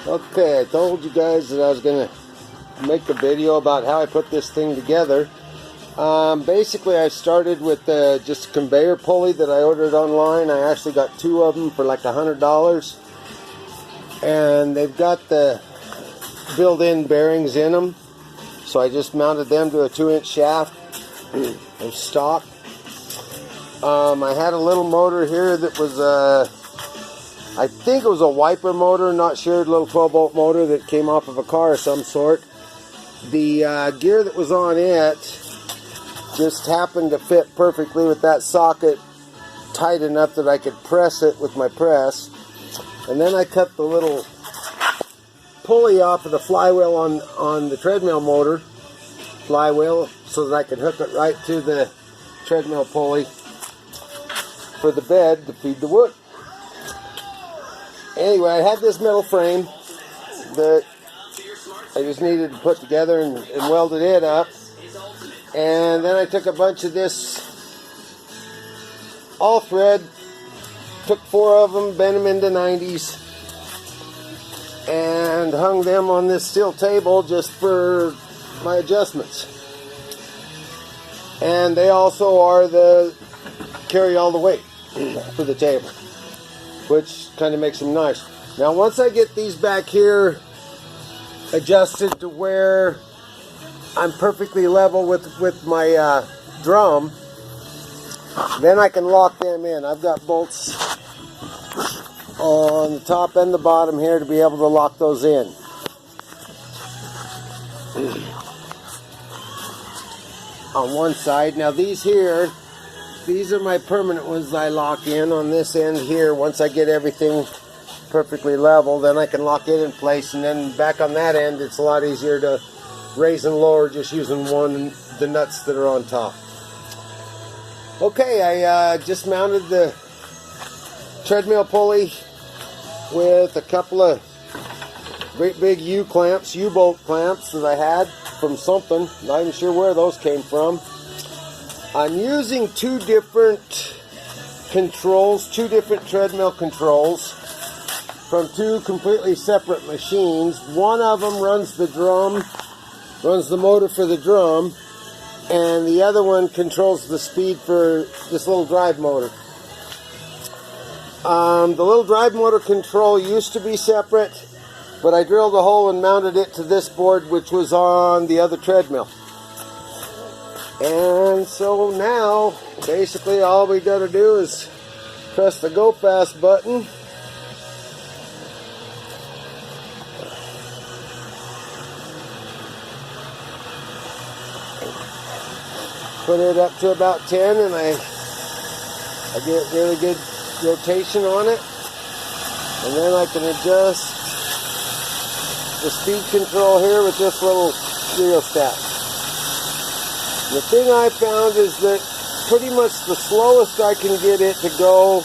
Okay, I told you guys that I was going to make a video about how I put this thing together. Basically, I started with just a conveyor pulley that I ordered online. I actually got two of them for like $100. And they've got the built-in bearings in them. So I just mounted them to a 2-inch shaft of stock. I had a little motor here that was I think it was a wiper motor, not sure, a little 12-volt motor that came off of a car of some sort. The gear that was on it just happened to fit perfectly with that socket tight enough that I could press it with my press. And then I cut the little pulley off of the flywheel on the treadmill motor flywheel so that I could hook it right to the treadmill pulley for the bed to feed the wood. Anyway, I had this metal frame that I just needed to put together and welded it up. And then I took a bunch of this all thread, took 4 of them, bent them into 90s, and hung them on this steel table just for my adjustments. And they also are carry all the weight for the table, which kind of makes them nice. Now once I get these back here adjusted to where I'm perfectly level with my drum, then I can lock them in. I've got bolts on the top and the bottom here to be able to lock those in. On one side. Now these here, these are my permanent ones I lock in on this end here. Once I get everything perfectly level, then I can lock it in place, and then back on that end it's a lot easier to raise and lower just using the nuts that are on top. Okay, I just mounted the treadmill pulley with a couple of great big U-bolt clamps that I had from something. Not even sure where those came from. I'm using 2 different controls, 2 different treadmill controls from 2 completely separate machines. One of them runs the drum, runs the motor for the drum, and the other one controls the speed for this little drive motor. The little drive motor control used to be separate, but I drilled a hole and mounted it to this board, which was on the other treadmill. And so now, basically all we got to do is press the go fast button. Put it up to about 10, and I get really good rotation on it. And then I can adjust the speed control here with this little rheostat. The thing I found is that pretty much the slowest I can get it to go